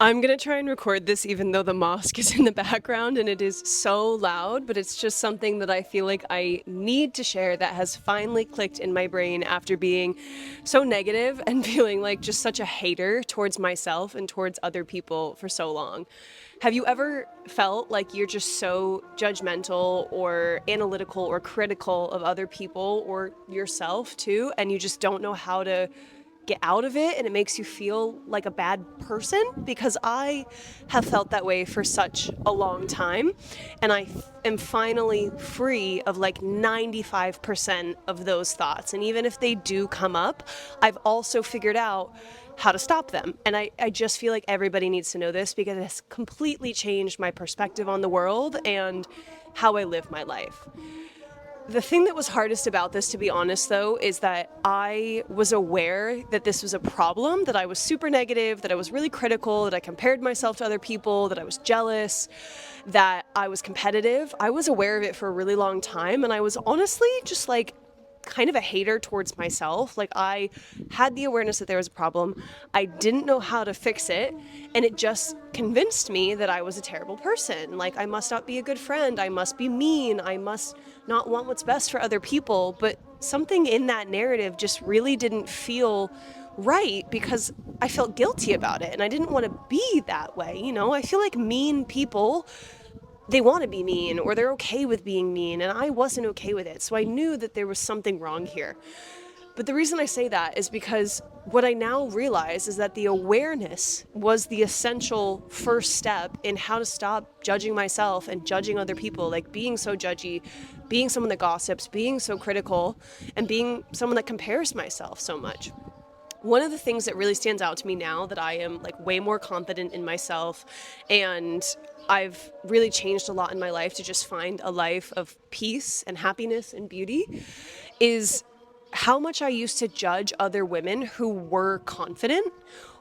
I'm gonna try and record this even though the mosque is in the background and it is so loud, but it's just something that I feel like I need to share that has finally clicked in my brain after being so negative and feeling like just such a hater towards myself and towards other people for so long. Have you ever felt like you're just so judgmental or analytical or critical of other people or yourself too, and you just don't know how to get out of it and it makes you feel like a bad person? Because I have felt that way for such a long time, and I am finally free of like 95% of those thoughts. And even if they do come up, I've also figured out how to stop them. And I just feel like everybody needs to know this because it has completely changed my perspective on the world and how I live my life. The thing that was hardest about this, to be honest, though, is that I was aware that this was a problem, that I was super negative, that I was really critical, that I compared myself to other people, that I was jealous, that I was competitive. I was aware of it for a really long time, and I was honestly just like kind of a hater towards myself. Like, I had the awareness that there was a problem. I didn't know how to fix it, and it just convinced me that I was a terrible person. Like, I must not be a good friend. I must be mean. I must not want what's best for other people. But something in that narrative just really didn't feel right because I felt guilty about it, and I didn't want to be that way. You know, I feel like mean people, they want to be mean or they're okay with being mean, and I wasn't okay with it. So I knew that there was something wrong here. But the reason I say that is because what I now realize is that the awareness was the essential first step in how to stop judging myself and judging other people, like being so judgy, being someone that gossips, being so critical, and being someone that compares myself so much. One of the things that really stands out to me now that I am like way more confident in myself, and I've really changed a lot in my life to just find a life of peace and happiness and beauty, is how much I used to judge other women who were confident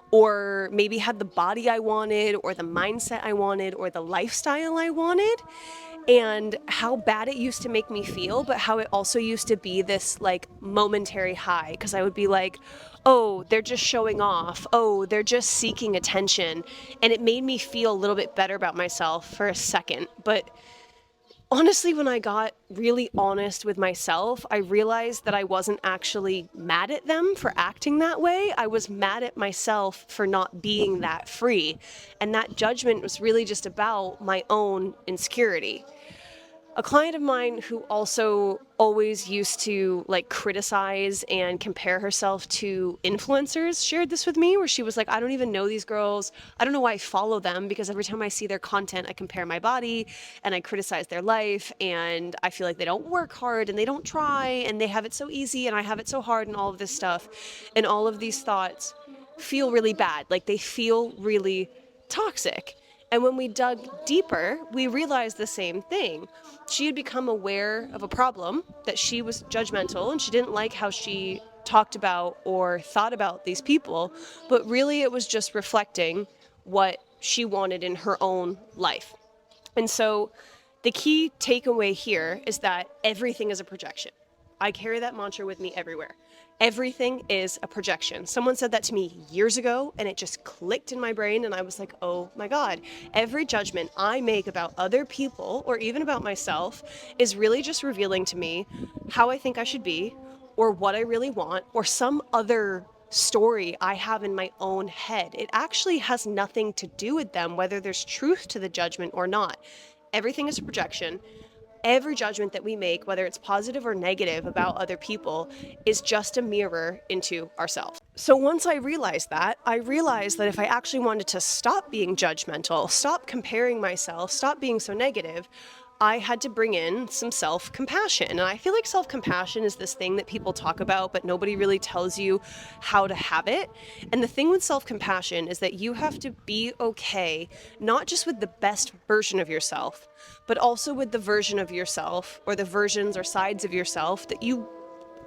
or maybe had the body I wanted or the mindset I wanted or the lifestyle I wanted, and how bad it used to make me feel, but how it also used to be this like momentary high, because I would be like, oh, they're just showing off. Oh, they're just seeking attention. And it made me feel a little bit better about myself for a second. But honestly, when I got really honest with myself, I realized that I wasn't actually mad at them for acting that way. I was mad at myself for not being that free. And that judgment was really just about my own insecurity. A client of mine who also always used to like criticize and compare herself to influencers shared this with me, where she was like, I don't even know these girls. I don't know why I follow them, because every time I see their content, I compare my body and I criticize their life, and I feel like they don't work hard and they don't try and they have it so easy and I have it so hard, and all of this stuff. And all of these thoughts feel really bad. Like, they feel really toxic. And when we dug deeper, we realized the same thing. She had become aware of a problem, that she was judgmental and she didn't like how she talked about or thought about these people, but really it was just reflecting what she wanted in her own life. And so the key takeaway here is that everything is a projection. I carry that mantra with me everywhere. Everything is a projection. Someone said that to me years ago, and it just clicked in my brain, and I was like, oh my God. Every judgment I make about other people or even about myself is really just revealing to me how I think I should be, or what I really want, or some other story I have in my own head. It actually has nothing to do with them, whether there's truth to the judgment or not. Everything is a projection. Every judgment that we make, whether it's positive or negative about other people, is just a mirror into ourselves. So once I realized that if I actually wanted to stop being judgmental, stop comparing myself, stop being so negative, I had to bring in some self-compassion. And I feel like self-compassion is this thing that people talk about, but nobody really tells you how to have it. And the thing with self-compassion is that you have to be okay, not just with the best version of yourself, but also with the version of yourself, or the versions or sides of yourself that you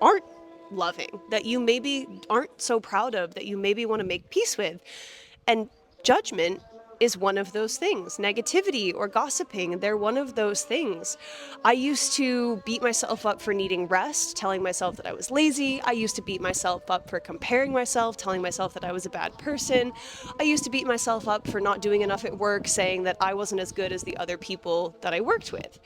aren't loving, that you maybe aren't so proud of, that you maybe want to make peace with. And judgment is one of those things. Negativity or gossiping, they're one of those things. I used to beat myself up for needing rest, telling myself that I was lazy. I used to beat myself up for comparing myself, telling myself that I was a bad person. I used to beat myself up for not doing enough at work, saying that I wasn't as good as the other people that I worked with.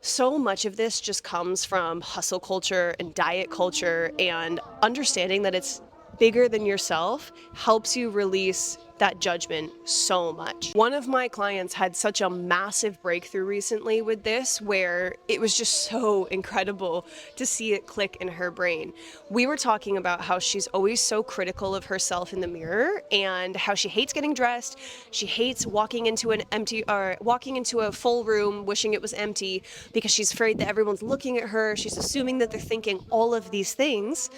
So much of this just comes from hustle culture and diet culture, and understanding that it's bigger than yourself helps you release that judgment so much. One of my clients had such a massive breakthrough recently with this, where it was just so incredible to see it click in her brain. We were talking about how she's always so critical of herself in the mirror, and how she hates getting dressed. She hates walking into a full room wishing it was empty, because she's afraid that everyone's looking at her. She's assuming that they're thinking all of these things.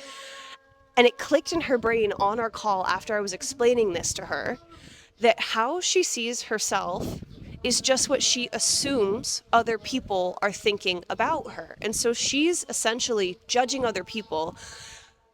And it clicked in her brain on our call after I was explaining this to her, that how she sees herself is just what she assumes other people are thinking about her. And so she's essentially judging other people,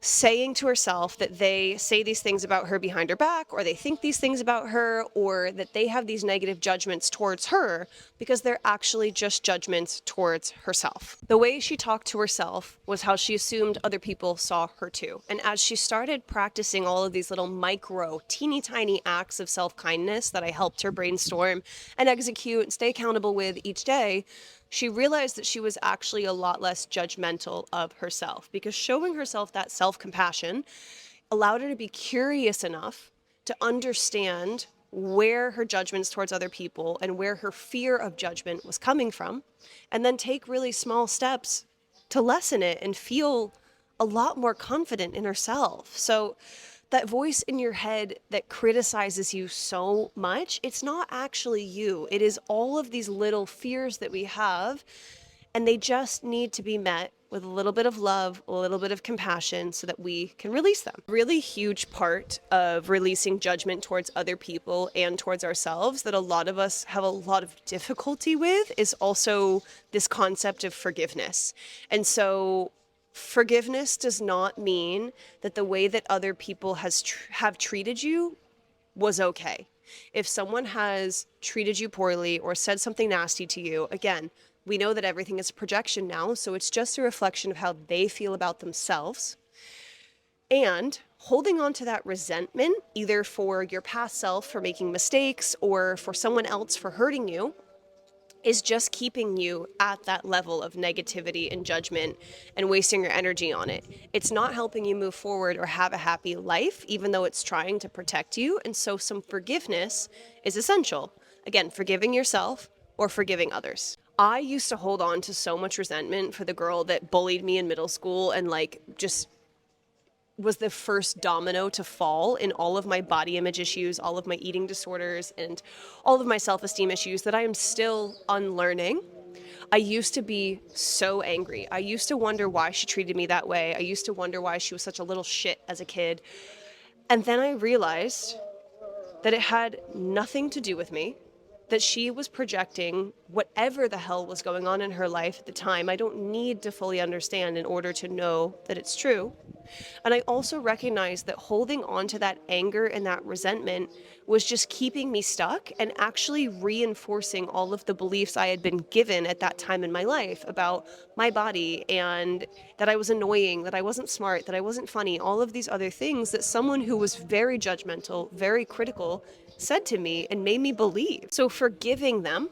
saying to herself that they say these things about her behind her back, or they think these things about her, or that they have these negative judgments towards her, because they're actually just judgments towards herself. The way she talked to herself was how she assumed other people saw her too. And as she started practicing all of these little micro, teeny tiny acts of self-kindness that I helped her brainstorm and execute and stay accountable with each day, she realized that she was actually a lot less judgmental of herself, because showing herself that self-compassion allowed her to be curious enough to understand where her judgments towards other people and where her fear of judgment was coming from, and then take really small steps to lessen it and feel a lot more confident in herself. So that voice in your head that criticizes you so much, it's not actually you. It is all of these little fears that we have, and they just need to be met with a little bit of love, a little bit of compassion, so that we can release them. A really huge part of releasing judgment towards other people and towards ourselves that a lot of us have a lot of difficulty with is also this concept of forgiveness. And so forgiveness does not mean that the way that other people have treated you was okay. If someone has treated you poorly or said something nasty to you, again, we know that everything is a projection now, so it's just a reflection of how they feel about themselves. And holding on to that resentment, either for your past self for making mistakes or for someone else for hurting you, is just keeping you at that level of negativity and judgment and wasting your energy on it. It's not helping you move forward or have a happy life, even though it's trying to protect you. And so some forgiveness is essential. Again, forgiving yourself or forgiving others. I used to hold on to so much resentment for the girl that bullied me in middle school, and just was the first domino to fall in all of my body image issues, all of my eating disorders, and all of my self-esteem issues that I am still unlearning. I used to be so angry. I used to wonder why she treated me that way. I used to wonder why she was such a little shit as a kid. And then I realized that it had nothing to do with me, that she was projecting whatever the hell was going on in her life at the time. I don't need to fully understand in order to know that it's true. And I also recognized that holding on to that anger and that resentment was just keeping me stuck and actually reinforcing all of the beliefs I had been given at that time in my life about my body, and that I was annoying, that I wasn't smart, that I wasn't funny, all of these other things that someone who was very judgmental, very critical, said to me and made me believe. So forgiving them,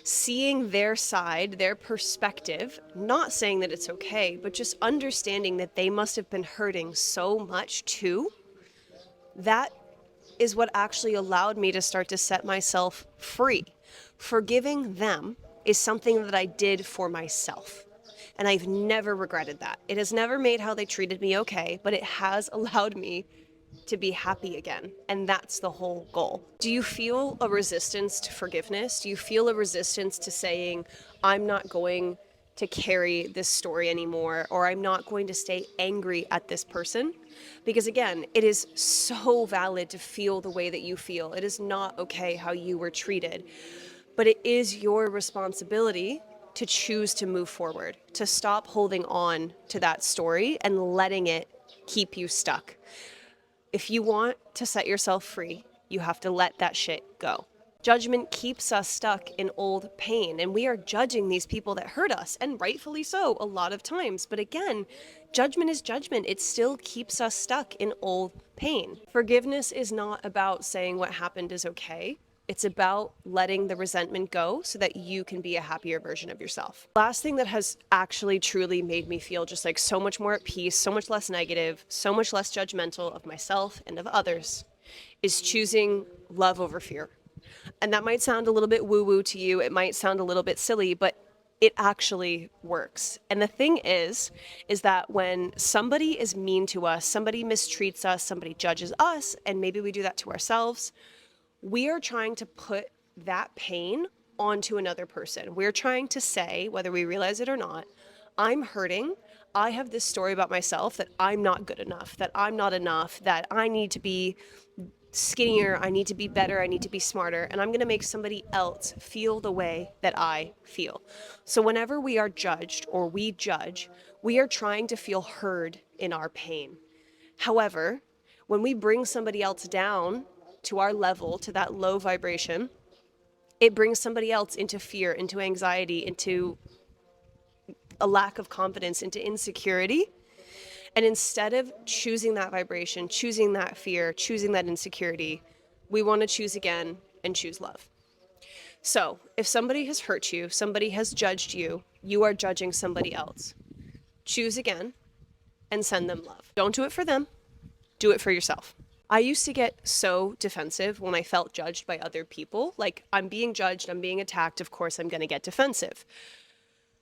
seeing their side, their perspective, not saying that it's okay, but just understanding that they must have been hurting so much too, that is what actually allowed me to start to set myself free. Forgiving them is something that I did for myself. And I've never regretted that. It has never made how they treated me okay, but it has allowed me to be happy again. And that's the whole goal. Do you feel a resistance to forgiveness? Do you feel a resistance to saying, I'm not going to carry this story anymore, or I'm not going to stay angry at this person? Because again, it is so valid to feel the way that you feel. It is not okay how you were treated, but it is your responsibility to choose to move forward, to stop holding on to that story and letting it keep you stuck. If you want to set yourself free, You have to let that shit go. Judgment keeps us stuck in old pain, and we are judging these people that hurt us, and rightfully so, a lot of times. But again, judgment is judgment. It still keeps us stuck in old pain. Forgiveness is not about saying what happened is okay. It's about letting the resentment go so that you can be a happier version of yourself. Last thing that has actually truly made me feel just like so much more at peace, so much less negative, so much less judgmental of myself and of others is choosing love over fear. And that might sound a little bit woo-woo to you. It might sound a little bit silly, but it actually works. And the thing is that when somebody is mean to us, somebody mistreats us, somebody judges us, and maybe we do that to ourselves, we are trying to put that pain onto another person. We're trying to say, whether we realize it or not, I'm hurting. I have this story about myself that I'm not good enough, that I'm not enough, that I need to be skinnier, I need to be better, I need to be smarter, and I'm going to make somebody else feel the way that I feel. So whenever we are judged or we judge, we are trying to feel heard in our pain. However, when we bring somebody else down to our level, to that low vibration, it brings somebody else into fear, into anxiety, into a lack of confidence, into insecurity. And instead of choosing that vibration, choosing that fear, choosing that insecurity, we want to choose again and choose love. So if somebody has hurt you, somebody has judged you, you are judging somebody else. Choose again and send them love. Don't do it for them. Do it for yourself. I used to get so defensive when I felt judged by other people. Like, I'm being judged, I'm being attacked, of course I'm going to get defensive.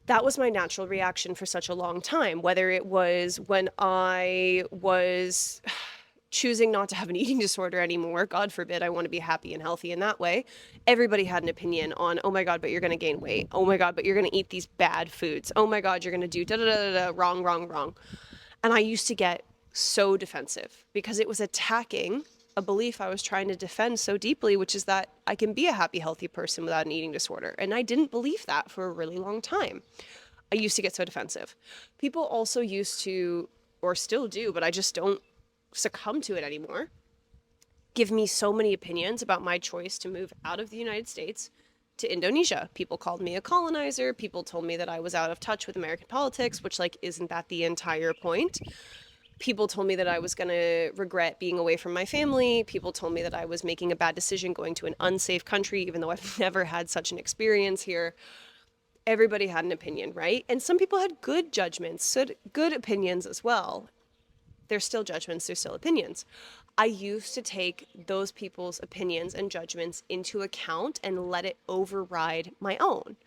That was my natural reaction for such a long time, whether it was when I was choosing not to have an eating disorder anymore. God forbid, I want to be happy and healthy in that way. Everybody had an opinion on, oh my God, but you're going to gain weight. Oh my God, but you're going to eat these bad foods. Oh my God, you're going to do da-da-da-da-da, wrong, wrong, wrong. And I used to get so defensive because it was attacking a belief I was trying to defend so deeply, which is that I can be a happy, healthy person without an eating disorder. And I didn't believe that for a really long time. I used to get so defensive. People also used to, or still do, but I just don't succumb to it anymore, give me so many opinions about my choice to move out of the United States to Indonesia. People called me a colonizer. People told me that I was out of touch with American politics, which, like, isn't that the entire point? People told me that I was going to regret being away from my family. People told me that I was making a bad decision going to an unsafe country, even though I've never had such an experience here. Everybody had an opinion, right? And some people had good judgments, good opinions as well. They're still judgments, they're still opinions. I used to take those people's opinions and judgments into account and let it override my own.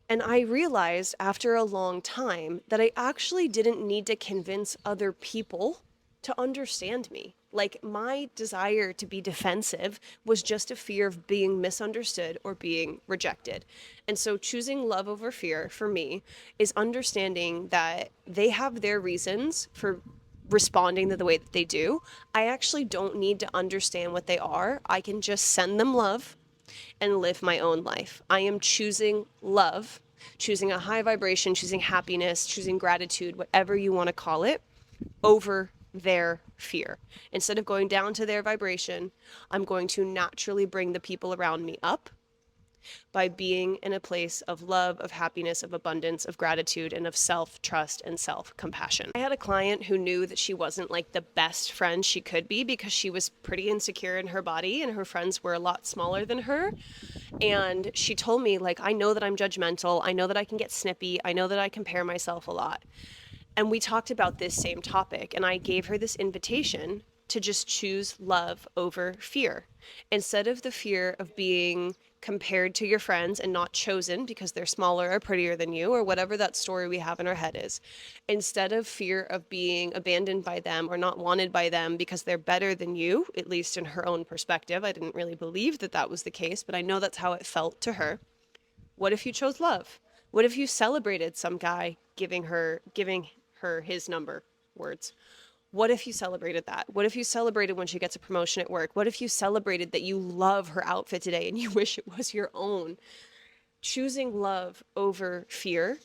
And I realized after a long time that I actually didn't need to convince other people to understand me. Like, my desire to be defensive was just a fear of being misunderstood or being rejected. And so choosing love over fear for me is understanding that they have their reasons for responding to the way that they do. I actually don't need to understand what they are. I can just send them love and live my own life. I am choosing love, choosing a high vibration, choosing happiness, choosing gratitude, whatever you want to call it, over their fear. Instead of going down to their vibration, I'm going to naturally bring the people around me up by being in a place of love, of happiness, of abundance, of gratitude, and of self-trust and self-compassion. I had a client who knew that she wasn't like the best friend she could be because she was pretty insecure in her body and her friends were a lot smaller than her. And she told me, like, I know that I'm judgmental. I know that I can get snippy. I know that I compare myself a lot. And we talked about this same topic, and I gave her this invitation to just choose love over fear. Instead of the fear of being compared to your friends and not chosen because they're smaller or prettier than you, or whatever that story we have in our head is, instead of fear of being abandoned by them or not wanted by them because they're better than you, at least in her own perspective. I didn't really believe that that was the case, but I know that's how it felt to her. What if you chose love? What if you celebrated some guy giving her his number, words? What if you celebrated that? What if you celebrated when she gets a promotion at work? What if you celebrated that you love her outfit today and you wish it was your own? Choosing love over fear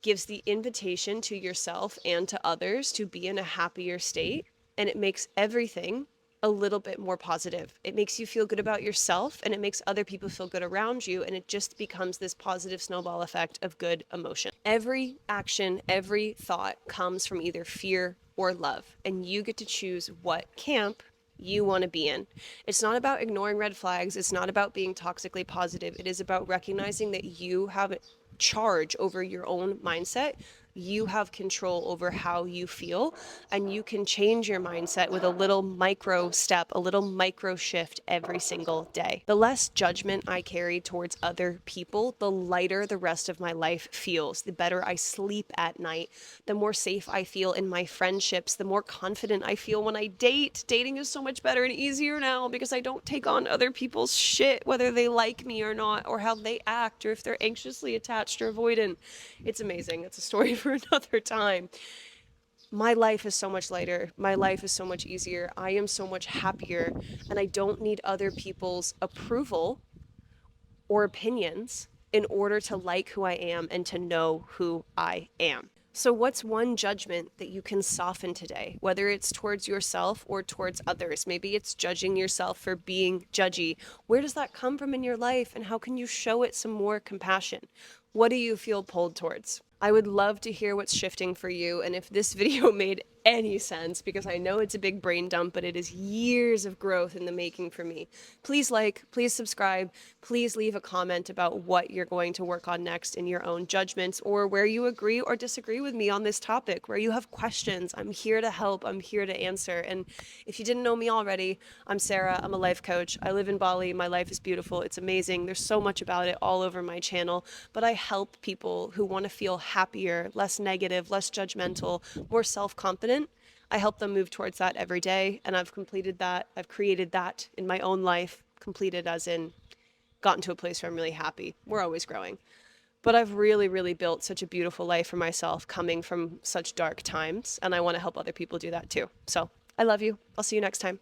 gives the invitation to yourself and to others to be in a happier state, and it makes everything a little bit more positive. It makes you feel good about yourself and it makes other people feel good around you. And it just becomes this positive snowball effect of good emotion. Every action, every thought comes from either fear or love. And you get to choose what camp you want to be in. It's not about ignoring red flags. It's not about being toxically positive. It is about recognizing that you have charge over your own mindset. You have control over how you feel, and you can change your mindset with a little micro step, a little micro shift every single day. The less judgment I carry towards other people, the lighter the rest of my life feels, the better I sleep at night, the more safe I feel in my friendships, the more confident I feel when I date. Dating is so much better and easier now because I don't take on other people's shit, whether they like me or not, or how they act, or if they're anxiously attached or avoidant. It's amazing. It's a story for another time. My life is so much lighter. My life is so much easier. I am so much happier, and I don't need other people's approval or opinions in order to like who I am and to know who I am. So, what's one judgment that you can soften today, whether it's towards yourself or towards others? Maybe it's judging yourself for being judgy. Where does that come from in your life, and how can you show it some more compassion? What do you feel pulled towards? I would love to hear what's shifting for you, and if this video made any sense, because I know it's a big brain dump, but it is years of growth in the making for me. Please like, please subscribe, please leave a comment about what you're going to work on next in your own judgments, or where you agree or disagree with me on this topic, where you have questions. I'm here to help, I'm here to answer. And if you didn't know me already, I'm Sarah, I'm a life coach. I live in Bali, my life is beautiful, it's amazing. There's so much about it all over my channel, but I help people who want to feel happier, less negative, less judgmental, more self-confident. I help them move towards that every day, and I've completed that. I've created that in my own life, completed as in gotten to a place where I'm really happy. We're always growing. But I've really, really built such a beautiful life for myself coming from such dark times, and I want to help other people do that too. So I love you. I'll see you next time.